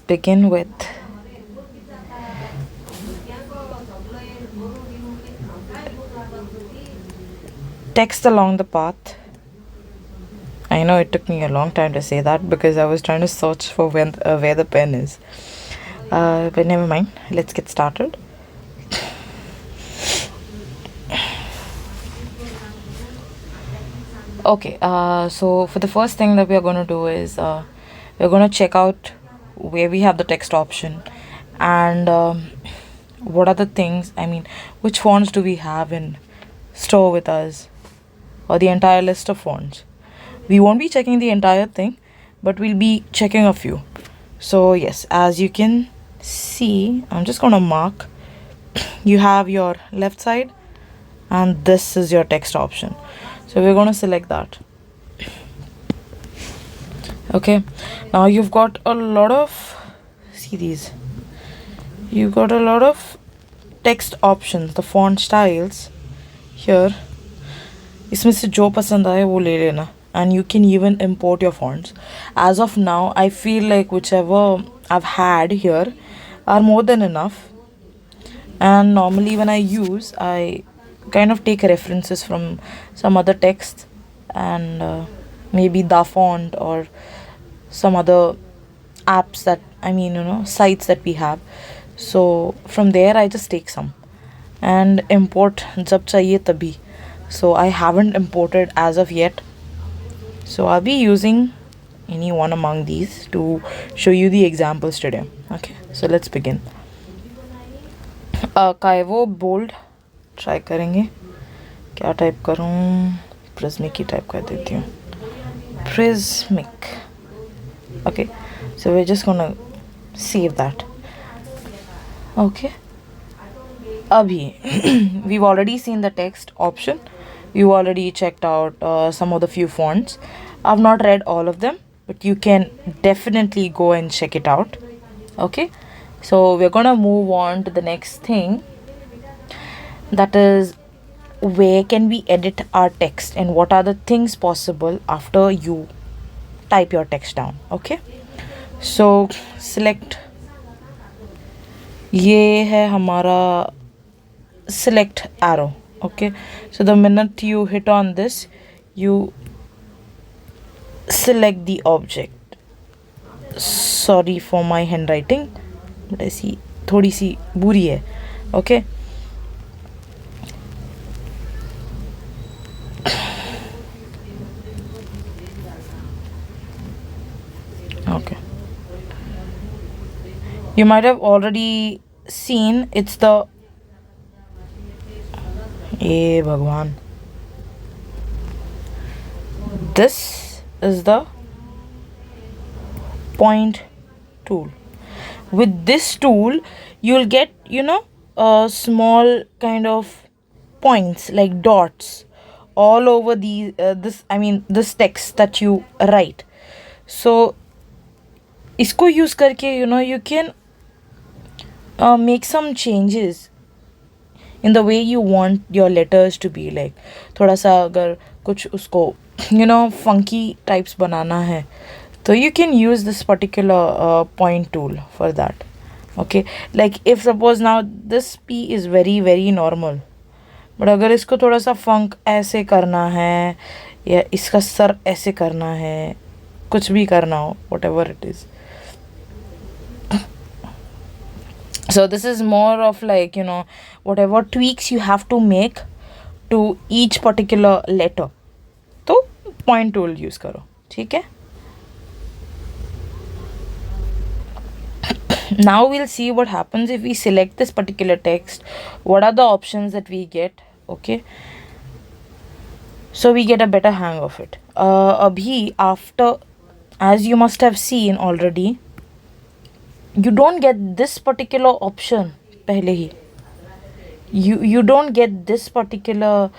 begin with text along the path. I know it took me a long time to say that because I was trying to search for where the pen is. But never mind. Let's get started. Okay. So for the first thing that we are going to do is we're going to check out where we have the text option and what are the things. I mean, which fonts do we have in store with us, or the entire list of fonts. We won't be checking the entire thing, but we'll be checking a few. So yes, as you can see, I'm just going to mark. You have your left side and this is your text option. So we're going to select that. Okay, now you've got a lot of, see these, you've got a lot of text options, the font styles here. इसमें से जो पसंद आए वो ले लेना, and you can even import your fonts. As of now, I feel like whichever I've had here are more than enough, and normally when I use, I kind of take references from some other text and maybe the font or some other apps that, I mean, sites that we have. So from there I just take some and import jab chahiye tabhi. So I haven't imported as of yet, so I'll be using any one among these to show you the examples today. Okay, so let's begin. काइवो bold try करेंगे. क्या type करूँ? प्रिज्मिक ही type कर देती हूँ. Prismic. Okay, so we're just gonna save that. Okay, abhi we've already seen the text option. We've already checked out some of the few fonts. I've not read all of them, but you can definitely go and check it out. Okay, so we're gonna move on to the next thing, that is where can we edit our text and what are the things possible after you type your text down. Okay, so select, ये है हमारा select arrow. Okay, so the minute you hit on this, you select the object. Sorry for my handwriting, but I see थोड़ी सी बुरी है. Okay, okay, you might have already seen it's the Bhagwan. This is the point tool. With this tool, you'll get, a small kind of points like dots all over this text that you write. So, इसको use करके, you can make some changes in the way you want your letters to be. Like थोड़ा सा अगर कुछ उसको funky types बनाना है, so you can use this particular point tool for that. Okay, like if suppose now this P is very very normal, but अगर इसको थोड़ा सा funk ऐसे करना है या इसका सर ऐसे करना है, कुछ भी करना हो, whatever it is. So this is more of like, whatever tweaks you have to make to each particular letter. तो point tool use करो, ठीक है? Now we'll see what happens if we select this particular text. What are the options that we get? Okay, so we get a better hang of it. Abhi, after, as you must have seen already, you don't get this particular option पहले ही. You don't get this particular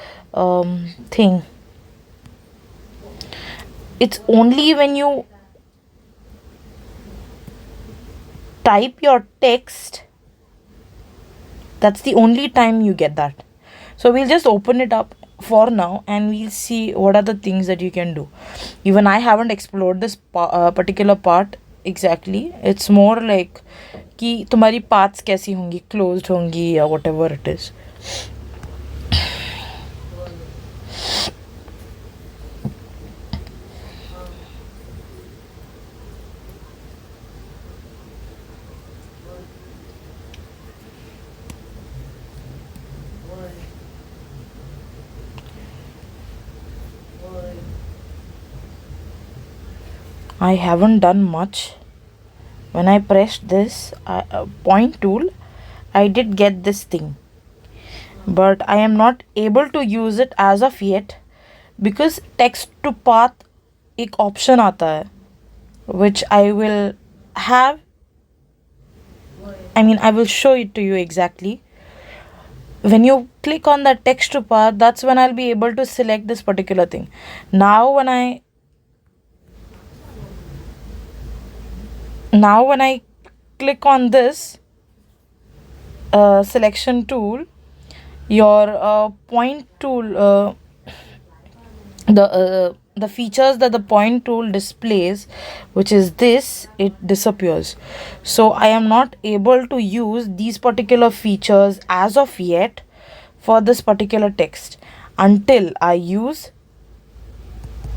thing. It's only when you type your text, that's the only time you get that. So we'll just open it up for now and we'll see what are the things that you can do. Even I haven't explored this particular part exactly. It's more like कि तुम्हारी paths कैसी होंगी, closed होंगी या whatever it is. I haven't done much. When I pressed this point tool, I did get this thing, but I am not able to use it as of yet because text to path एक option आता है which I will have. I mean, I will show it to you exactly. When you click on that text to path, that's when I'll be able to select this particular thing. Now when I click on this selection tool, your point tool, the features that the point tool displays, which is this, it disappears. So I am not able to use these particular features as of yet for this particular text until I use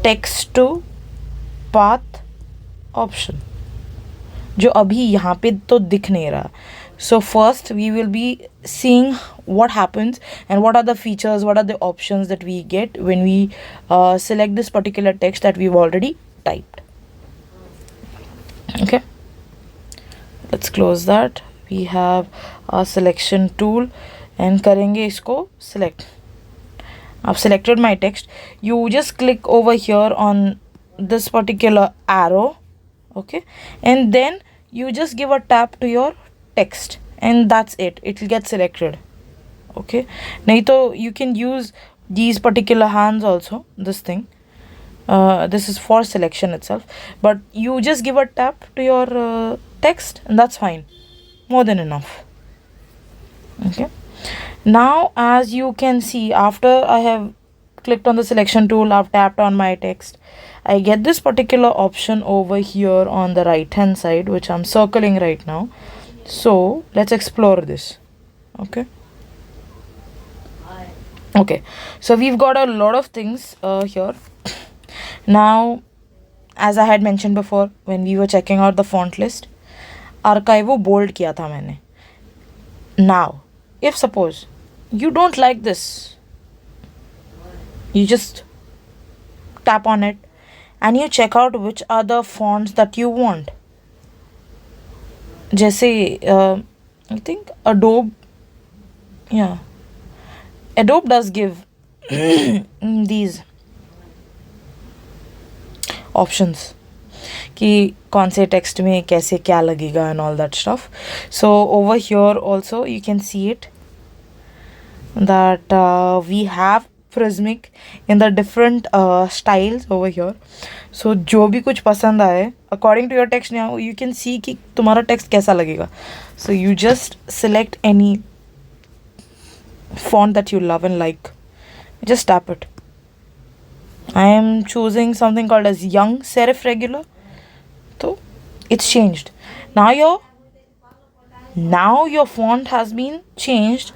text to path option, जो अभी यहाँ पे तो दिख नहीं रहा. So first we will be seeing what happens and what are the features, what are the options that we get when we select this particular text that we've already typed. Okay, let's close that. We have our selection tool and करेंगे इसको select. I've selected my text. You just click over here on this particular arrow, okay, and then you just give a tap to your text and that's it. It will get selected. Okay, nahi to you can use these particular hands also, this thing. This is for selection itself, but you just give a tap to your text and that's fine, more than enough. Okay, now as you can see, after I have clicked on the selection tool, I've tapped on my text, I get this particular option over here on the right hand side, which I'm circling right now. So let's explore this. Okay, so we've got a lot of things here. Now, as I had mentioned before, when we were checking out the font list, Archivo bold किया था मैंने. Now, if suppose you don't like this, you just tap on it and you check out which are the fonts that you want. जैसे I think Adobe does give these options कि कौन से text में कैसे क्या लगेगा and all that stuff. So over here also you can see it that we have prismic in the different styles over here. So जो भी कुछ पसंद आए according to your text now you can see कि तुम्हारा text कैसा लगेगा. So you just select any font that you love and like, just tap it. I am choosing something called as Young Serif Regular. So it's changed. Now your font has been changed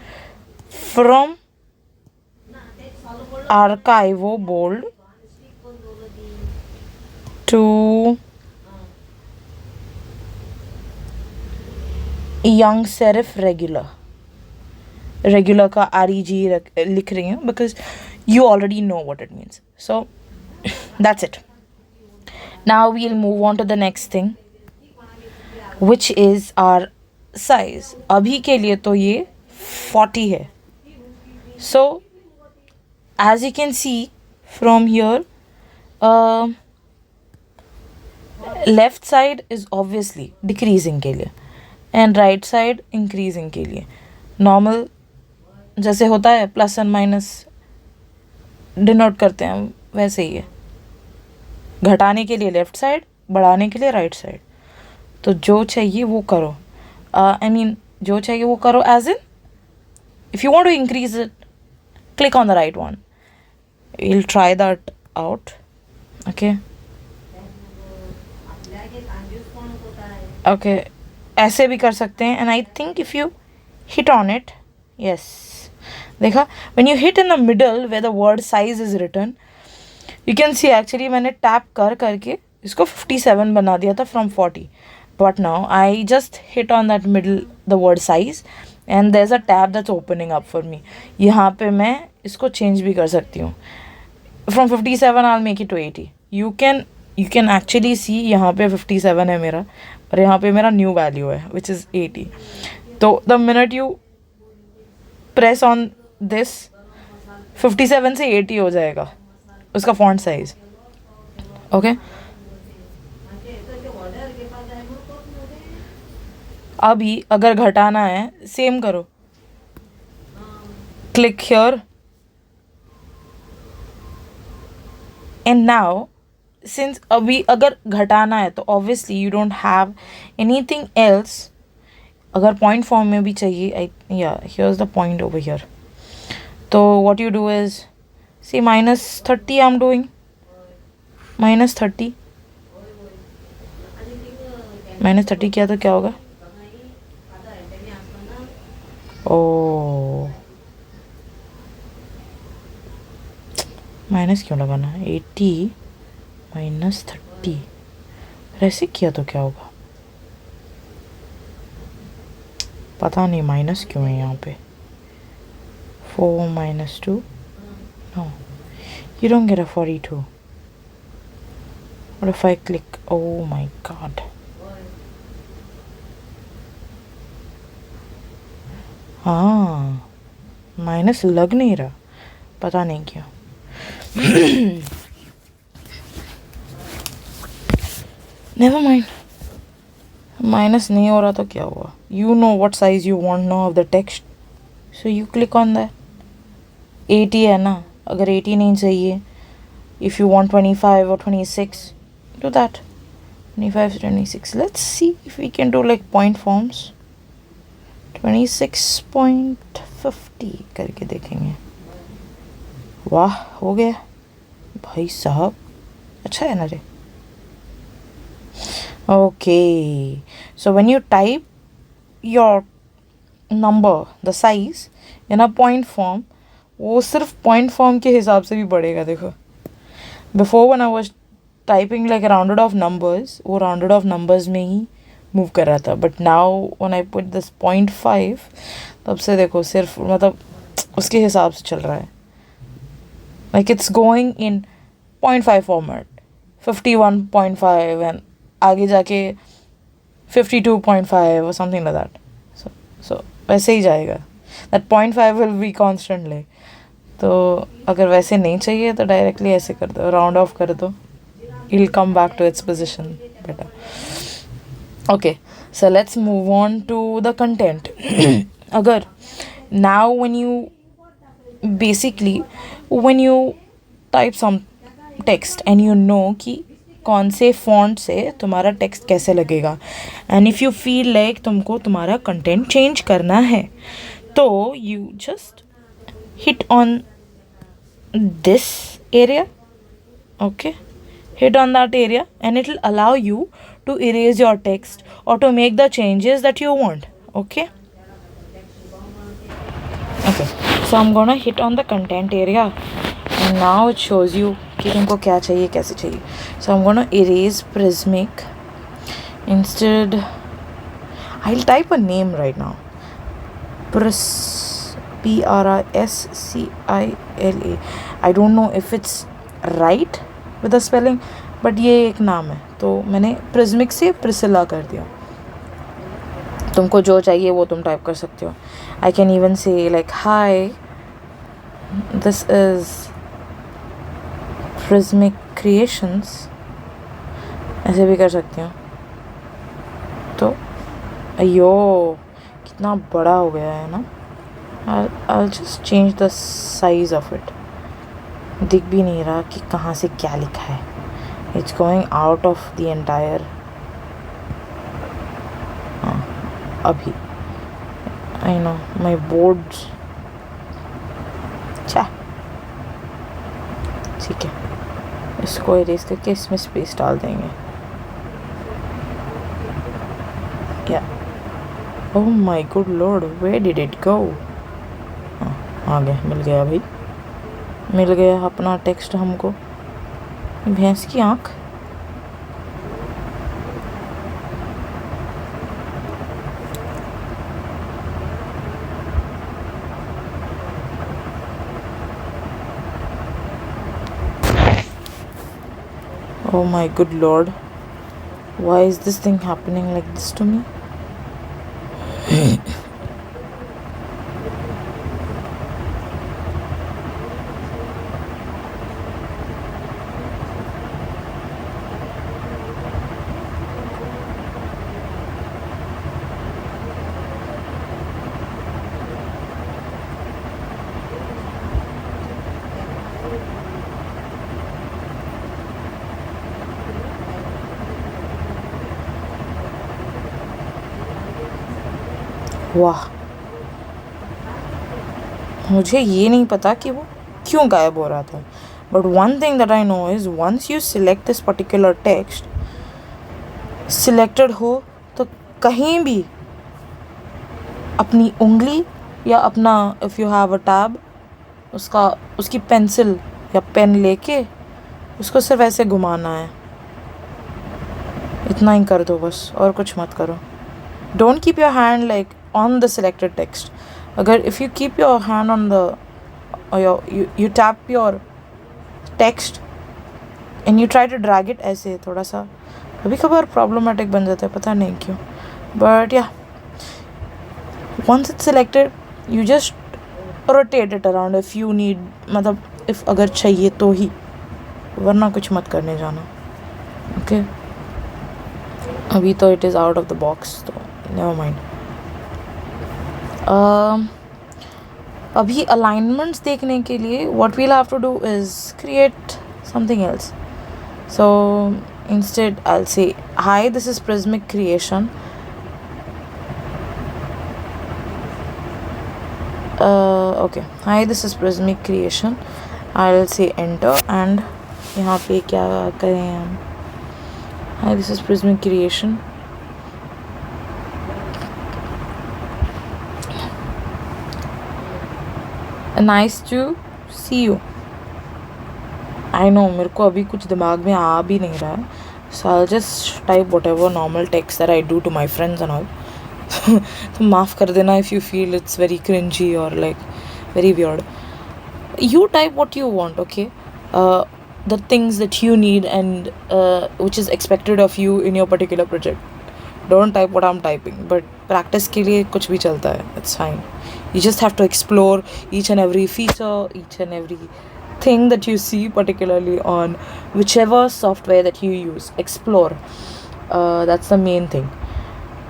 from Archivo bold to Young Serif Regular. Regular का REG लिख रही हूँ because you already know what it means. So that's it. Now we'll move on to the next thing, which is our size. अभी के लिए तो ये 40 है. So as you can see from here, left side is obviously decreasing के लिए and right side increasing के लिए. Normal जैसे होता है प्लस एंड माइनस डिनोट करते हैं वैसे ही है. घटाने के लिए लेफ्ट साइड, बढ़ाने के लिए राइट साइड. तो जो चाहिए वो करो. जो चाहिए वो करो as in if you want to increase it, click on the right one. We'll try that out. Okay. Okay, ऐसे भी कर सकते हैं. And I think if you hit on it, yes, देखा, when you hit in the middle where the word size is written, you can see actually मैंने tap कर करके इसको 57 बना दिया था from 40. But now I just hit on that middle the word size and there is a tab that's opening up for me. यहाँ पे मैं इसको चेंज भी कर सकती हूँ. From 57 I make it to 80. You can actually see यहाँ पे 57 है मेरा, और यहाँ पे मेरा न्यू वैल्यू है विच इज़ 80. तो the minute you press on this, 57 से 80 हो जाएगा उसका फॉन्ट साइज. ओके, अभी अगर घटाना है सेम करो, click here and now since अभी अगर घटाना है तो obviously you don't have anything else. अगर पॉइंट फॉर्म में भी चाहिए, here is the point over here. तो what you do is see -30 I am doing, -30 -30 किया तो क्या होगा? ओ माइनस क्यों लगाना? 80 -30 ऐसे किया तो क्या होगा? पता नहीं माइनस क्यों है यहाँ पे. 4 - 2, no, you don't get a 42. What if I click? Oh my god. हाँ, माइनस लग नहीं रहा, पता नहीं क्यों. नेवर माइंड, माइनस नहीं हो रहा तो क्या हुआ? You know what size you want now of the text, so you click on that. 80 है ना, अगर 80 नहीं चाहिए, if you want 25 or 26, do that. 25 to 26. Let's see if we can do like point forms. 26.50 करके देखेंगे. वाह, हो गया भाई साहब, अच्छा है ना रे. Okay, so when you type your number, the size in a point form, वो सिर्फ point form के हिसाब से भी बढ़ेगा. देखो, before when I was typing like rounded off numbers, वो rounded off numbers में ही move कर रहा था. But now when I put this 0.5, तब से देखो सिर्फ मतलब उसके हिसाब से चल रहा है. Like it's going in 0.5 format, 51.5 and आगे जाके 52.5 or something like that. So वैसे ही जाएगा. That 0.5 will be constantly. तो अगर वैसे नहीं चाहिए तो डायरेक्टली ऐसे कर दो, राउंड ऑफ कर दो. It'll come back to its position better. Okay, so let's move on to the content. अगर now when you type some text and you know कि कौन से फॉन्ट से तुम्हारा टेक्स्ट कैसे लगेगा, and if you feel like तुमको तुम्हारा कंटेंट चेंज करना है, तो you just hit on this area. Okay, hit on that area and it will allow you to erase your text or to make the changes that you want. Okay, so I'm gonna hit on the content area and now it shows you कि तुमको क्या चाहिए, कैसे चाहिए. So I'm gonna erase Prismic. Instead I'll type a name right now. Priscilla. I don't know if it's right with the spelling, but ये एक नाम है, तो मैंने प्रिज्मिक से प्रिसिला कर दिया. तुमको जो चाहिए वो तुम टाइप कर सकते हो. I can even say like hi, this is Prismic Creations, ऐसे भी कर सकती हूँ. तो अयो कितना बड़ा हो गया है ना. I'll just change the size of it. दिख भी नहीं रहा कि कहाँ से क्या लिखा है. It's going out of the entire. अभी I know my boards. अच्छा, ठीक है, इसको इरेज करके इसमें स्पेस डाल देंगे. Yeah. Oh my good lord, where did it go? आ गया, मिल गया भाई, मिल गया अपना टेक्स्ट हमको. भैंस की आँख. Oh my good lord, why is this thing happening like this to me? वाह, मुझे ये नहीं पता कि वो क्यों गायब हो रहा था. But one thing that I know is once you select this particular text, selected हो तो कहीं भी अपनी उंगली या अपना, if you have a tab, उसकी पेंसिल या पेन लेके उसको सिर्फ ऐसे घुमाना है. इतना ही कर दो बस, और कुछ मत करो. Don't keep your hand like on the selected text. अगर if you keep your hand on the, or you tap your text and you try to drag it ऐसे थोड़ा सा, कभी कभार problematic बन जाता है, पता नहीं क्यों. But yeah, once it's selected, you just rotate it around if you need, मतलब if अगर चाहिए तो ही, वरना कुछ मत करने जाना. Okay, अभी तो it is out of the box, तो never mind. अभी alignments देखने के लिए what we'll have to do is create something else. So instead I'll say, hi, this is Prismic Creation. Okay, hi, this is Prismic Creation. I'll say enter, and यहाँ पे क्या करें हम. Hi, this is Prismic Creation. Nice to see you. I know मेरे को अभी कुछ दिमाग में आ भी नहीं रहा है, so I'll just type whatever normal text that I do to my friends and all. तो माफ़ कर देना if you feel it's very cringy or like very weird. You type what you want, okay? The things that you need and which is expected of you in your particular project. Don't type what I'm typing, but practice के लिए कुछ भी चलता है. It's fine. You just have to explore each and every feature, each and every thing that you see, particularly on whichever software that you use. Explore. That's the main thing.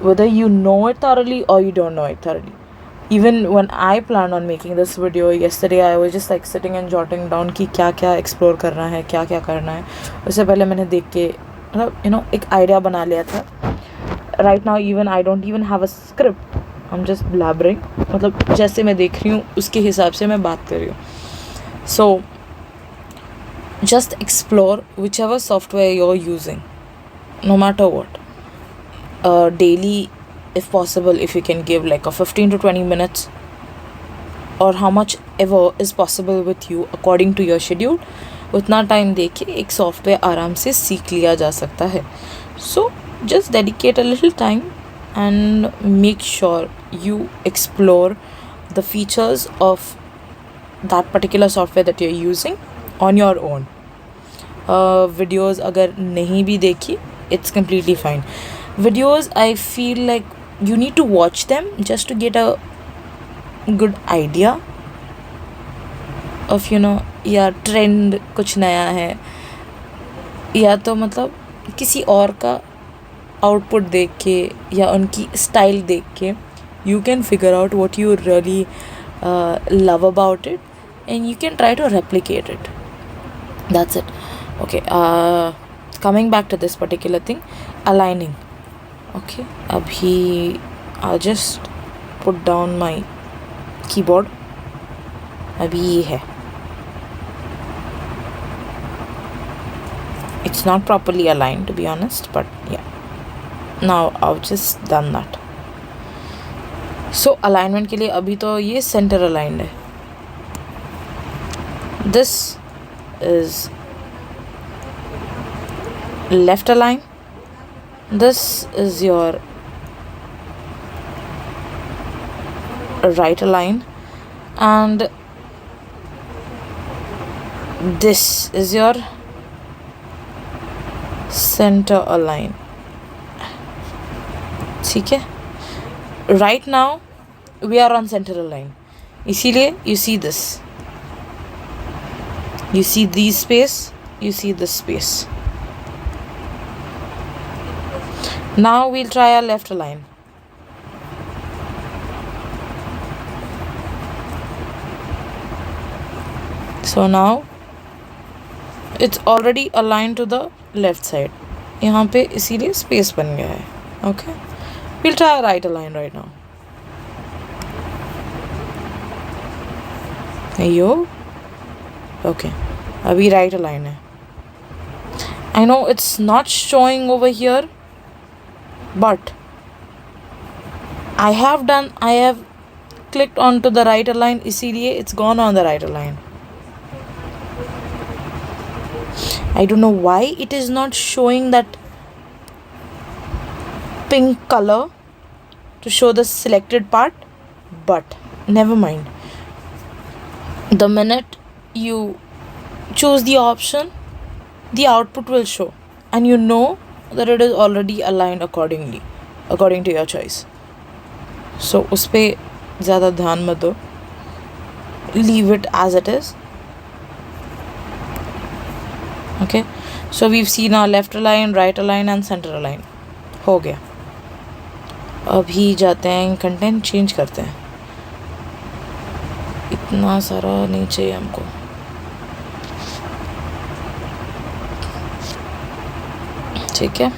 Whether you know it thoroughly or you don't know it thoroughly. Even when I planned on making this video yesterday, I was just like sitting and jotting down कि क्या क्या explore करना है, क्या क्या करना है. उससे पहले मैंने देख के मतलब एक idea बना लिया था. Right now even I don't even have a script. I'm just blabbering. मतलब जैसे मैं देख रही हूँ उसके हिसाब से मैं बात कर रही हूँ. So just explore whichever software you're using, no matter what. Daily, if possible, if you can give like a 15 to 20 minutes, or how much ever is possible with you according to your schedule, उतना time दे के एक software आराम से सीख लिया जा सकता है. So just dedicate a little time and make sure you explore the features of that particular software that you're using on your own. Videos अगर नहीं भी देखी, it's completely fine. Videos, I feel like you need to watch them just to get a good idea of या trend कुछ नया है, या तो मतलब किसी और का आउटपुट देख के या उनकी स्टाइल देख के you can figure out what you really love about it, and you can try to replicate it. That's it. Okay, coming back to this particular thing, aligning. Okay, abhi I'll just put down my keyboard. abhi ye hai. It's not properly aligned, to be honest, but yeah. Now I've just done that. So alignment के लिए अभी तो ये center aligned है. This is left align. This is your right align, and this is your center align. ठीक है. Right now we are on center align, इसीलिए you see this, you see these space, you see this space. Now we'll try our left align. So now it's already aligned to the left side. यहाँ पे इसीलिए space बन गया है. Okay, we'll try a right align right now. Yo, okay, अभी right align है. I know it's not showing over here, but I have clicked onto the right align, इसीलिए it's gone on the right align. I don't know why it is not showing that pink color to show the selected part, but never mind. The minute you choose the option, the output will show, and you know that it is already aligned accordingly, according to your choice. So उस पे ज़्यादा ध्यान मत दो, leave it as it is. Okay, so we've seen our left align, right align and center align. हो गया. अभी जाते हैं कंटेंट चेंज करते हैं. इतना सारा नहीं चाहिए हमको. ठीक है.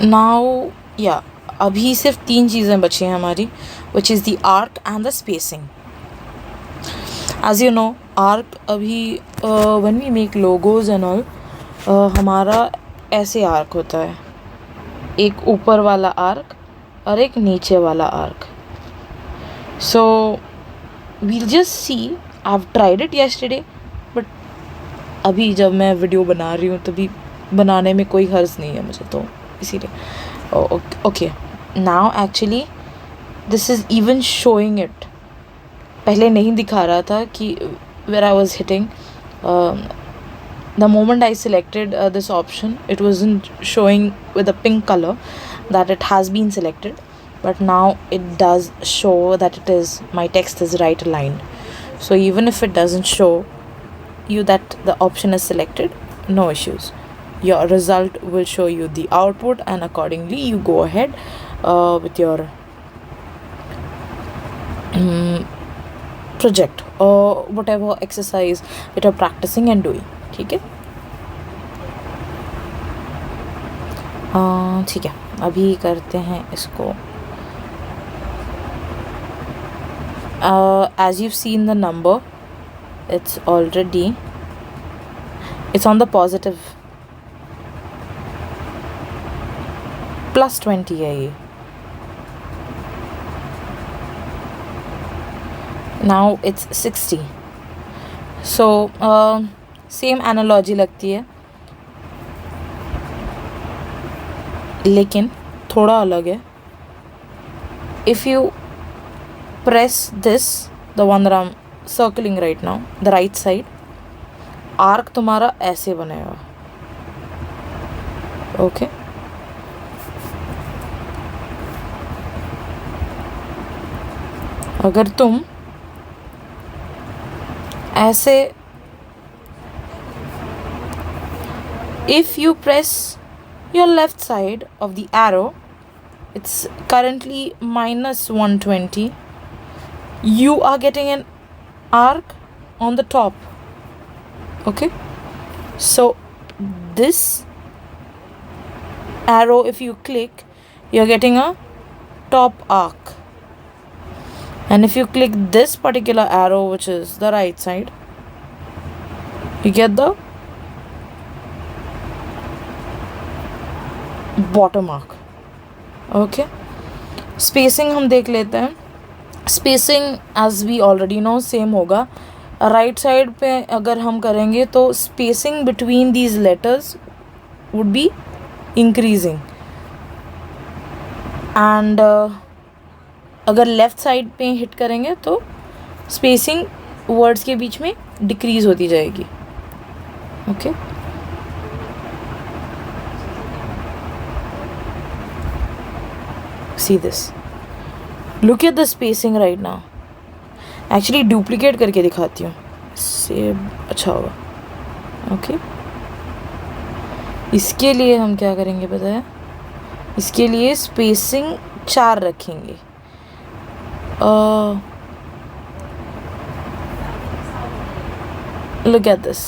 Now yeah, अभी सिर्फ 3 चीज़ें बची हैं हमारी, which is the arc and the spacing. As you know, arc अभी when we make logos and all, हमारा ऐसे arc होता है, एक ऊपर वाला arc और एक नीचे वाला arc. So we'll just see. I've tried it yesterday, but अभी जब मैं वीडियो बना रही हूँ तभी बनाने में कोई हर्ज नहीं है मुझे, तो इसीलिए. Okay, now actually this is even showing it. पहले नहीं दिखा रहा था कि where I was hitting. The moment I selected this option, it wasn't showing with a pink color that it has been selected, but now it does show that it is, my text is right aligned. So even if it doesn't show you that the option is selected, no issues. Your result will show you the output, and accordingly you go ahead with your project or whatever exercise that you're practicing and doing. ठीक है. ठीक है, अभी करते हैं इसको. As you've seen the number, it's on the positive +20 है ये. Now it's 60. So same analogy लगती है, लेकिन थोड़ा अलग है. If you press this, the one that I'm circling right now, the right side, arc तुम्हारा ऐसे बनेगा. Okay, अगर तुम ऐसे, if you press your left side of the arrow, it's currently -120, you are getting an arc on the top. Okay, so this arrow, if you click, you're getting a top arc, and if you click this particular arrow, which is the right side, You get the watermark. Okay. Spacing हम देख लेते हैं. Spacing as we already know same होगा. Right side पे अगर हम करेंगे तो spacing between these letters would be increasing. And अगर लेफ़्ट साइड पे हिट करेंगे तो स्पेसिंग वर्ड्स के बीच में डिक्रीज़ होती जाएगी. Okay. See this. Look at the spacing right now. Actually duplicate करके दिखाती हूँ, इससे अच्छा होगा. ओके. इसके लिए हम क्या करेंगे पता है? इसके लिए स्पेसिंग 4 रखेंगे. Look at this.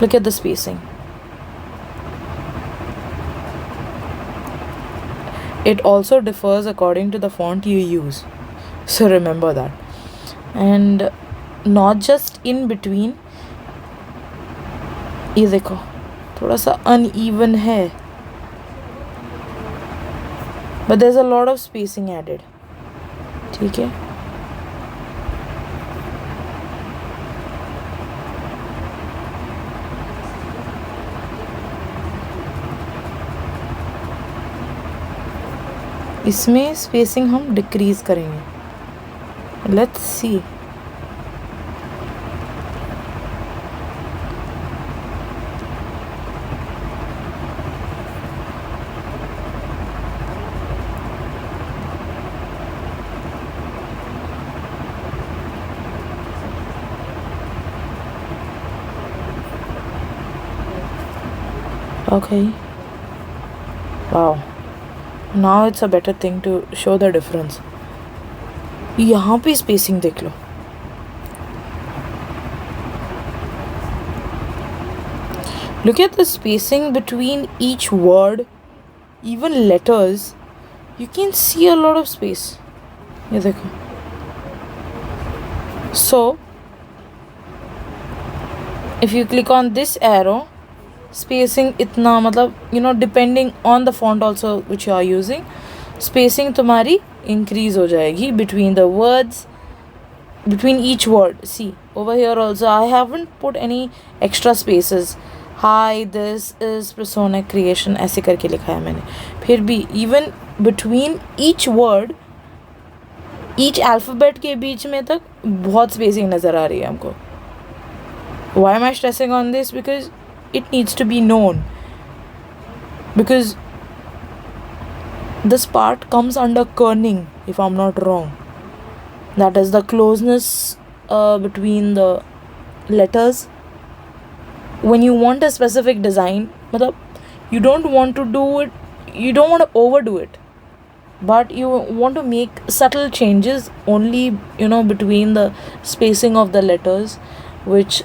Look at the spacing. It also differs according to the font you use. So remember that. And not just in between. ये देखो थोड़ा सा uneven है. But there's a lot of spacing added. ठीक है. इसमें spacing हम decrease करेंगे. Let's see. Okay. Wow. Now it's a better thing to show the difference. यहाँ पे spacing देख लो. Look at the spacing between each word, even letters. You can see a lot of space. ये देखो. So, if you click on this arrow, spacing इतना मतलब depending on the font also which you are using, spacing तुम्हारी increase हो जाएगी between the words, between each word. See over here also I haven't put any extra spaces. Hi, this is Prosonic Creation ऐसे करके लिखा है मैंने. फिर भी even between each word, each alphabet के बीच में तक बहुत spacing नज़र आ रही है हमको. Why am I stressing on this? Because it needs to be known, because this part comes under kerning if I'm not wrong. That is the closeness between the letters. When you want a specific design, you don't want to do it, you don't want to overdo it, but you want to make subtle changes only between the spacing of the letters, which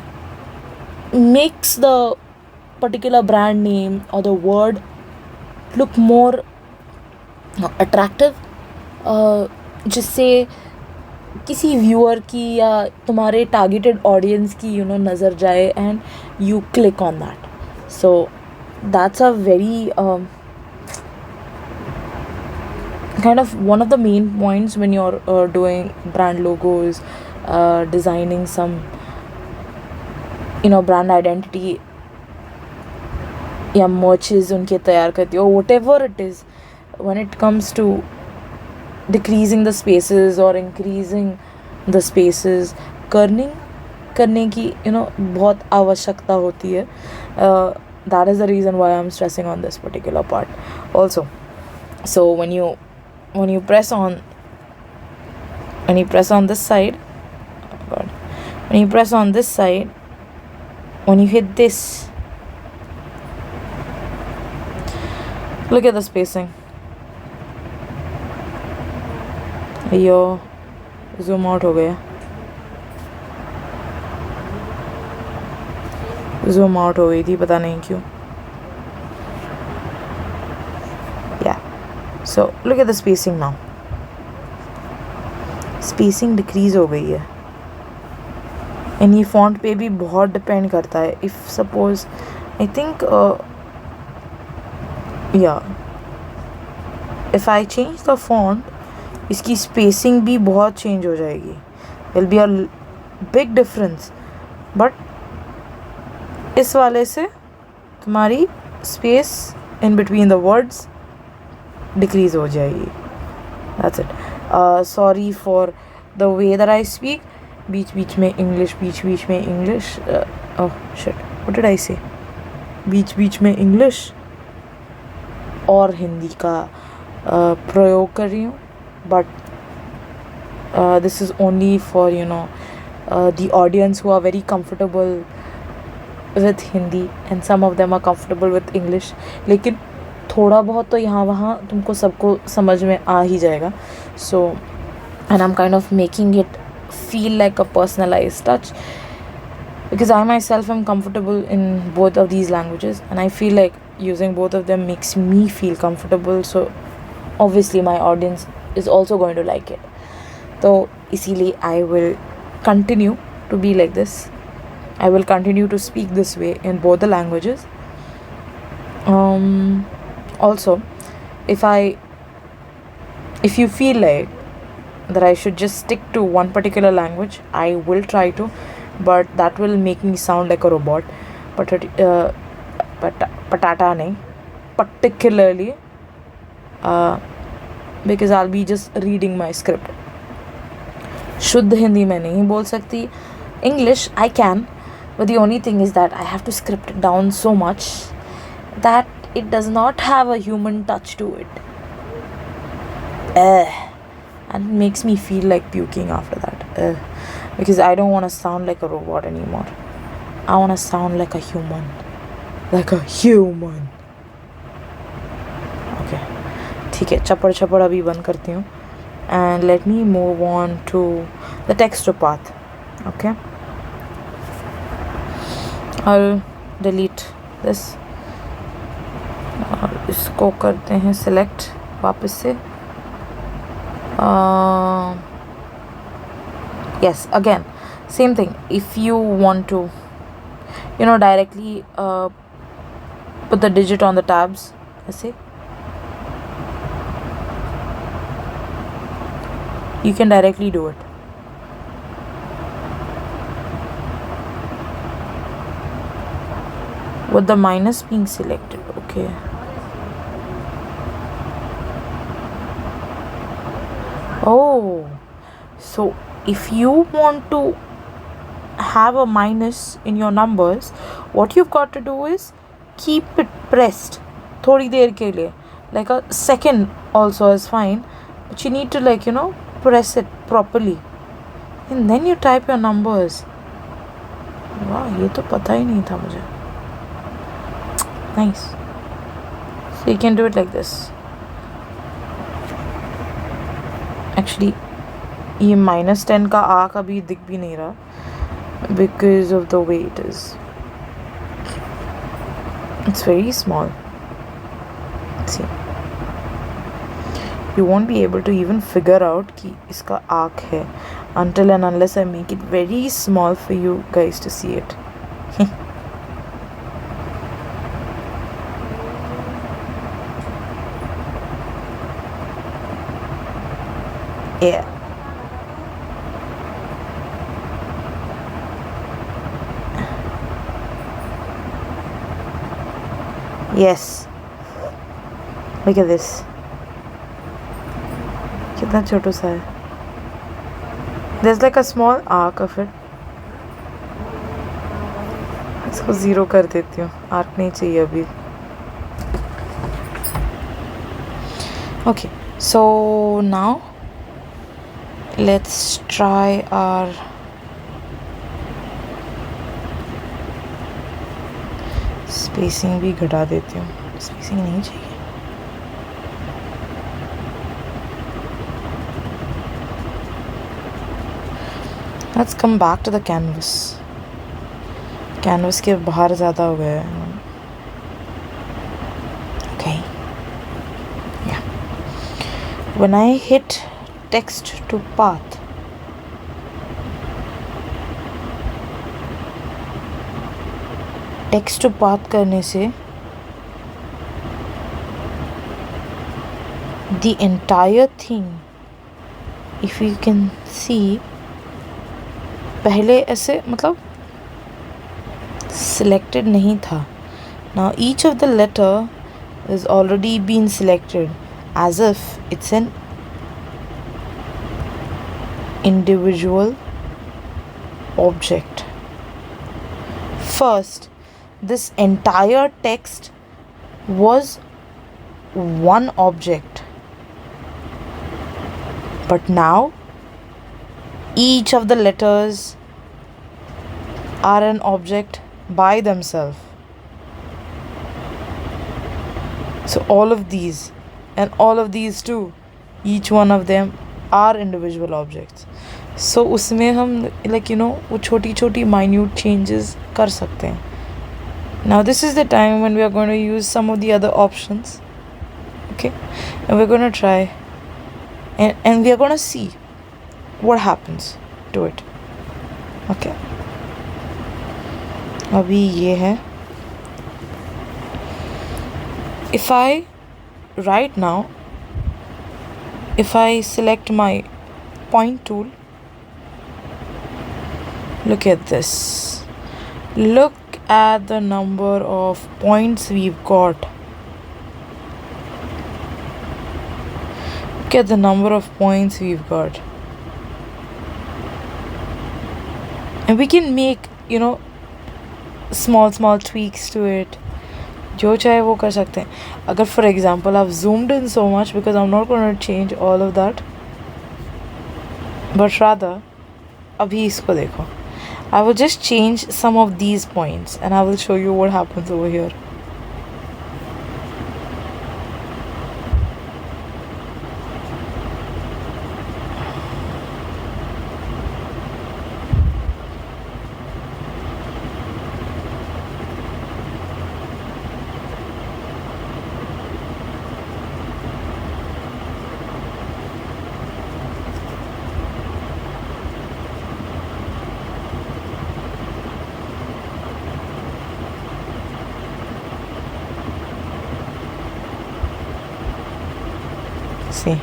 makes the particular brand name or the word look more attractive, जिससे किसी viewer की या तुम्हारे targeted audience की नज़र जाए and you click on that. So that's a very kind of one of the main points when you're doing brand logos, designing some brand identity या मर्चेज उनके तैयार करती हो, whatever it is, when it comes to decreasing the spaces or increasing the spaces, kerning करने की बहुत आवश्यकता होती है. That is the reason why I'm stressing on this particular part also. So when you press on this side, when you press on this side, when you hit this, look at the spacing. Yo zoom out हो गया, zoom out हो गई थी, पता नहीं क्यों. Yeah, so look at the spacing now. Spacing decrease हो गई है. एनी फॉन्ट पे भी बहुत डिपेंड करता है. इफ़ सपोज आई थिंक या if I change the font इसकी स्पेसिंग भी बहुत चेंज हो जाएगी. Will be a big difference. But इस वाले से तुम्हारी space in between the words decrease हो जाएगी. That's it. Sorry for the way that I speak. बीच बीच में इंग्लिश, बीच बीच में English. Oh shit, what did I say? बीच बीच में इंग्लिश और हिंदी का प्रयोग कर रही हूँ. But this is only for the audience who are very comfortable with Hindi and some of them are comfortable with English. लेकिन थोड़ा बहुत तो यहाँ वहाँ तुमको सबको समझ में आ ही जाएगा. So and I'm kind of making it feel like a personalized touch because I myself am comfortable in both of these languages and I feel like using both of them makes me feel comfortable. So obviously my audience is also going to like it. So इसीलिए I will continue to be like this. I will continue to speak this way in both the languages. Also, if you feel like that I should just stick to one particular language, I will try to, but that will make me sound like a robot. Patata nahi, particularly because I'll be just reading my script. शुद्ध हिंदी में नहीं बोल सकती. English I can, but the only thing is that I have to script down so much that it does not have a human touch to it. And it makes me feel like puking after that because I don't want to sound like a robot anymore. I want to sound like a human. Like a human. Okay. ठीक है, चपड़ चपड़ अभी बंद करती हूँ. And let me move on to the text to path. Okay, I'll delete this. और इसको करते हैं select वापस से. Yes, again same thing. If you want to directly put the digit on the tabs, ऐसे you can directly do it. With the minus being selected. Okay. Oh, so if you want to have a minus in your numbers, what you've got to do is keep it pressed थोड़ी देर के लिए, like a second also is fine, but you need to press it properly and then you type your numbers. वाह, ये तो पता ही नहीं था मुझे. Nice. So you can do it like this. Actually ये -10 का आ कभी दिख भी नहीं रहा because of the way it is. It's very small. See, you won't be able to even figure out कि इसका आँख है until and unless I make it very small for you guys to see it. Yeah. Yes. Look at this. कितना छोटा सा है. There's like a small arc of it. इसको 0 कर देती हूँ. आर्क नहीं चाहिए अभी. Okay. So now let's try our spacing भी घटा देती हूँ. स्पेसिंग नहीं चाहिए. Let's come back to the canvas. Canvas के बाहर ज़्यादा हो गया है. Okay. Yeah. When I hit text to path, text to path करने से the entire thing, if you can see, पहले ऐसे मतलब selected नहीं था. Now each of the letter is already been selected as if it's an individual object. First, this entire text was one object, but now each of the letters are an object by themselves. So all of these and all of these too, each one of them are individual objects. So उसमें हम like वो छोटी छोटी minute changes कर सकते हैं. Now this is the time when we are going to use some of the other options. Okay, and we're going to try and we are going to see what happens to it. Okay, अभी ये है. If I right now, if I select my point tool, look at this. Look at the number of points we've got. Look at the number of points we've got. And we can make, small tweaks to it. जो चाहे वो कर सकते हैं. अगर for example I've zoomed in so much because I'm not going to change all of that, but rather अभी इसको देखो. I will just change some of these points and I will show you what happens over here. See,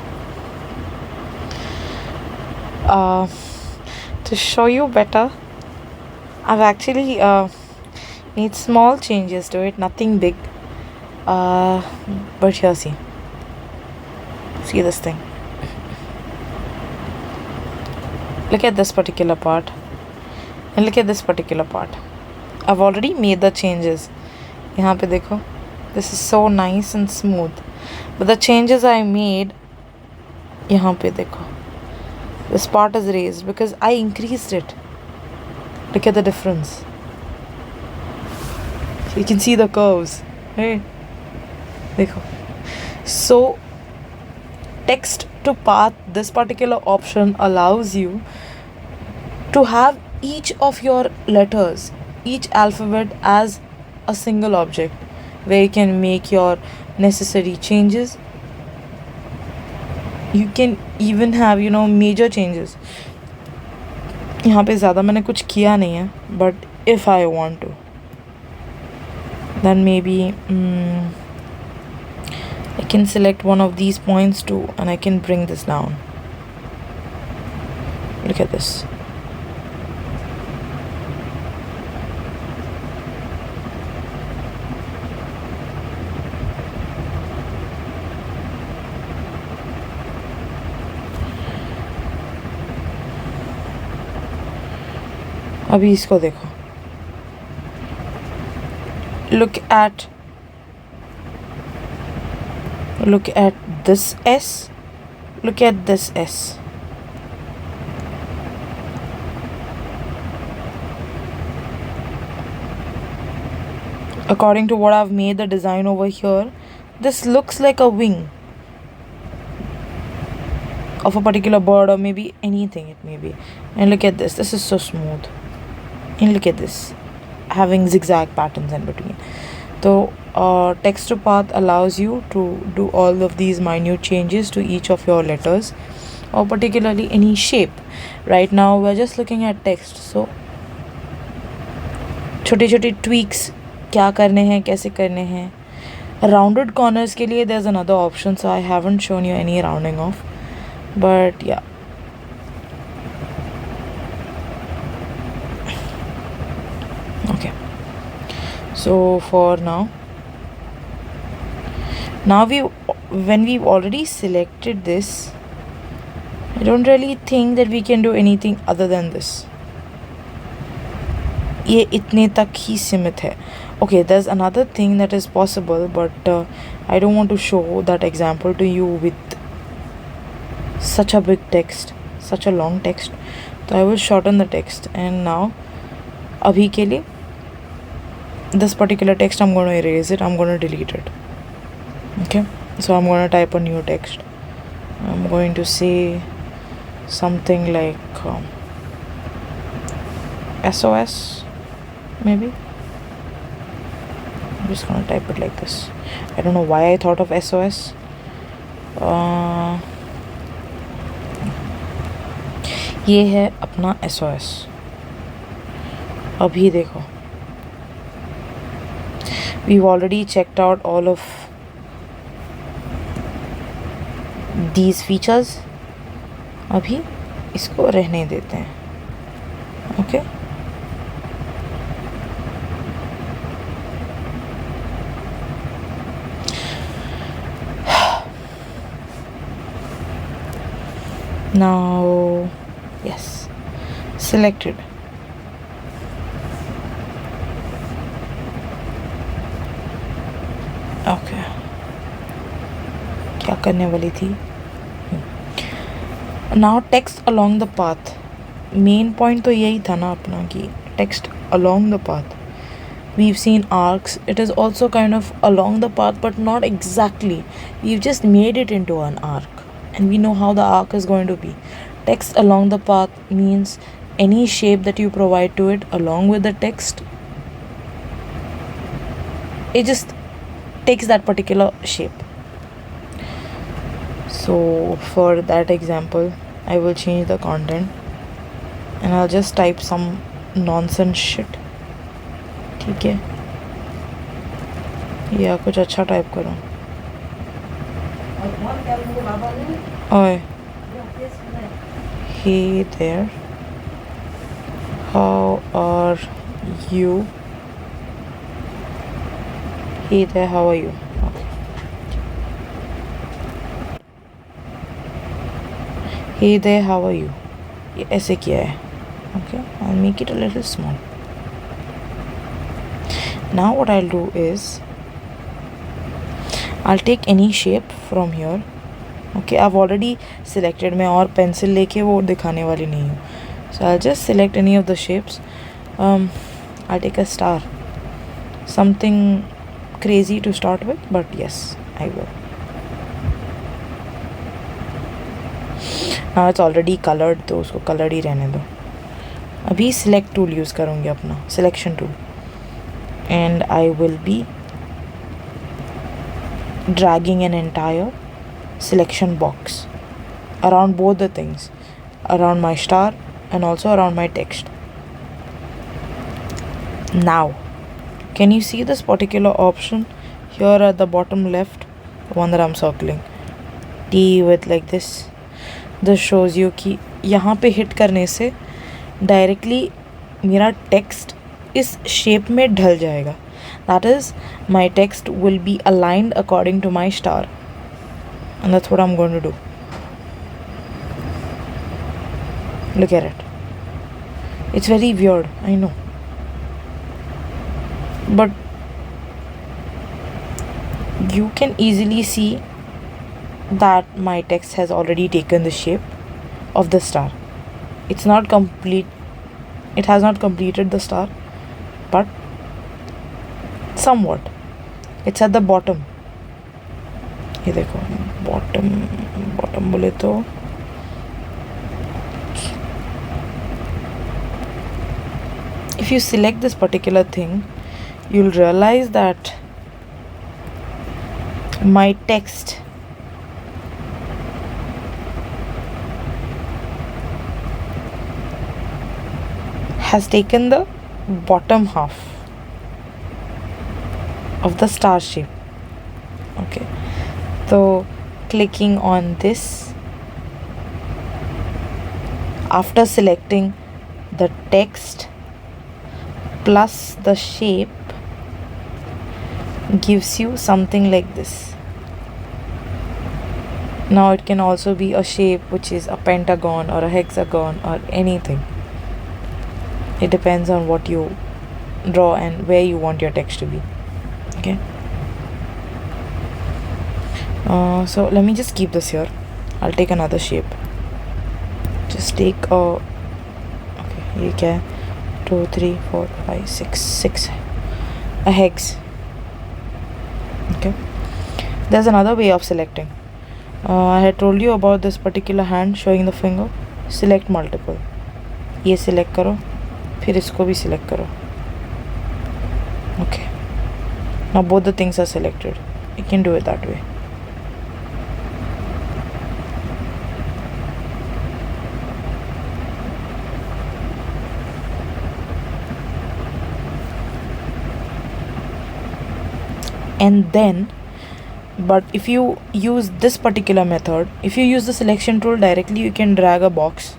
to show you better, I've actually made small changes to it, nothing big, but here, see this thing. Look at this particular part and look at this particular part. I've already made the changes. यहाँ पे देखो, this is so nice and smooth, but the changes I made, यहाँ पे देखो, this part is raised because I increased it. Look at the difference. You can see the curves, right? देखो. So text to path, this particular option allows you to have each of your letters, each alphabet as a single object where you can make your necessary changes. You can even have major changes. यहाँ पे ज़्यादा मैंने कुछ किया नहीं है, but if I want to, then maybe I can select one of these points too and I can bring this down. Look at this. अभी इसको देखो. Look at this S. Look at this S. According to what I've made the design over here, this looks like a wing of a particular bird or maybe anything it may be. And look at this. This is so smooth. And look at this, having zigzag patterns in between. So text to path allows you to do all of these minute changes to each of your letters or particularly any shape. Right now we're just looking at text, so छोटे छोटे tweaks क्या करने हैं, कैसे करने हैं. Rounded corners के लिए there's another option, so I haven't shown you any rounding off, but yeah. Okay, so for now when we've already selected this, I don't really think that we can do anything other than this. ये इतने तक ही सीमित है. Okay, there's another thing that is possible, but I don't want to show that example to you with such a big text, such a long text. So I will shorten the text, and now abhi ke liye this particular text I'm going to erase it, I'm going to delete it. Okay, so I'm going to type a new text. I'm going to say something like SOS maybe. I'm just going to type it like this. I don't know why I thought of SOS. ये है अपना SOS. अभी देखो, we've already checked out all of these features. अभी इसको रहने देते हैं. Okay, now yes, selected. Okay, क्या करने वाली थी. Now text along the path. Main point तो यही था ना अपना कि text along the path. We've seen arcs. It is also kind of along the path, but not exactly. We've just made it into an arc, and we know how the arc is going to be. Text along the path means any shape that you provide to it along with the text, it just takes that particular shape. So for that example, I will change the content and I'll just type some nonsense shit. ठीक है, या कुछ अच्छा type करो. ओए, hey there, how are you? Hey there, how are you? Okay. Hey there, how are you? ये ऐसे किया है. Okay, I'll make it a little small. Now what I'll do is I'll take any shape from here. Okay, I've already selected. मैं और pencil लेके वो दिखाने वाली नहीं हूँ. So I'll just select any of the shapes. I'll take a star. Something crazy to start with, but yes, I will. Now it's already colored, तो उसको colored ही रहने दो. अभी select tool use करूँगी अपना selection tool, and I will be dragging an entire selection box around both the things, around my star and also around my text. Now can you see this particular option here at the bottom left, the one that I'm circling, T with like this? This shows you कि यहाँ पे hit करने से directly मेरा text इस shape में ढल जाएगा. That is, my text will be aligned according to my star, and that's what I'm going to do. Look at it. It's very weird, I know, but you can easily see that my text has already taken the shape of the star. It's not complete, it has not completed the star, but somewhat. It's at the bottom. ये देखो, bottom बोले तो if you select this particular thing, you'll realize that my text has taken the bottom half. of the star shape. Okay, so clicking on this, after selecting the text plus the shape, gives you something like this. Now it can also be a shape which is a pentagon or a hexagon or anything. It depends on what you draw and where you want your text to be. Okay, so let me just keep this here. I'll take another shape. Just take a, okay, ये क्या है, 2 3 4 5 6, a hex. Okay, there's another way of selecting. I had told you about this particular hand showing the finger. Select multiple. ये select करो, फिर इसको भी select करो. Okay, now both the things are selected. You can do it that way. And then, but if you use this particular method, if you use the selection tool directly, you can drag a box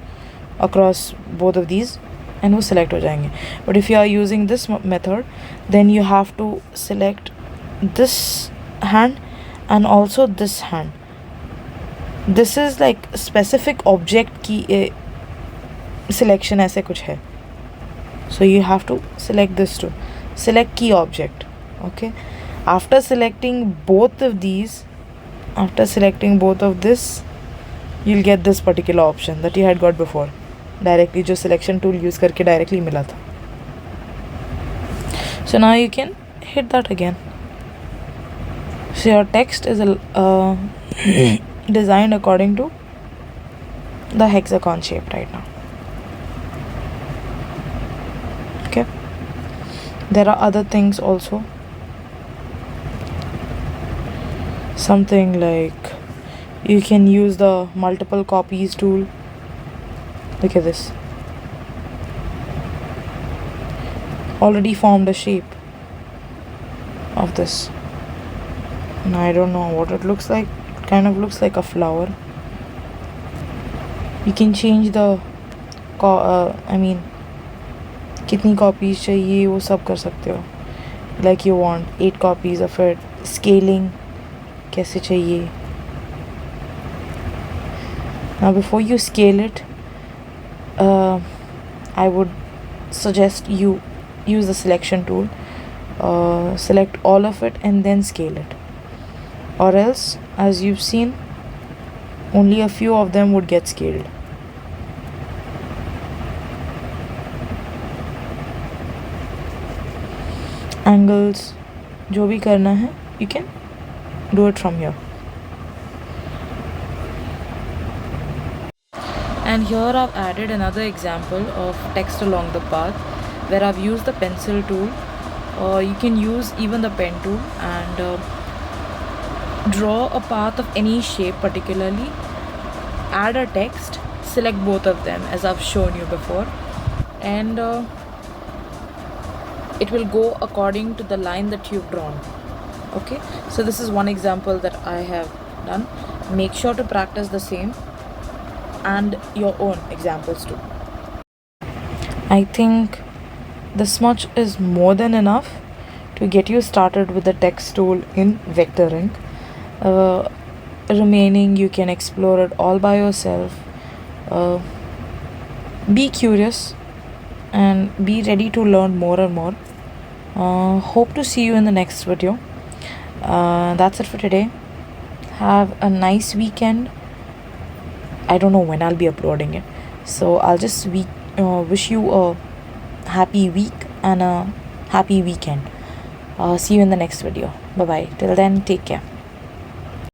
across both of these and वो select हो जाएंगे. But if you are using this method, then you have to select this hand and also this hand. This is like specific object की selection ऐसे कुछ है. So you have to select this too. Select key object. Okay, after selecting both of these, after selecting both of this, you'll get this particular option that you had got before directly, जो selection tool use करके directly मिला था. So now you can hit that again. So your text is designed according to the hexagon shape right now. Okay, there are other things also. Something like you can use the multiple copies tool. Look at this. Already formed a shape of this. Now I don't know what it looks like. It kind of looks like a flower. You can change the कितनी copies चाहिए वो सब कर सकते हो. Like you want 8 copies of it. Scaling कैसे चाहिए. Now before you scale it, I would suggest you use the selection tool. Select all of it and then scale it, or else, as you've seen, only a few of them would get scaled. Angles, जो भी करना है, you can do it from here. And here I've added another example of text along the path where I've used the pencil tool. You can use even the pen tool and draw a path of any shape particularly. Add a text, select both of them as I've shown you before, and it will go according to the line that you've drawn. Okay, so this is one example that I have done. Make sure to practice the same and your own examples too. I think this much is more than enough to get you started with the text tool in vectoring. Remaining, you can explore it all by yourself. Be curious and be ready to learn more and more. Hope to see you in the next video. That's it for today. Have a nice weekend. I don't know when I'll be uploading it, so I'll just wish you a happy week and a happy weekend. See you in the next video. Bye bye. Till then, take care.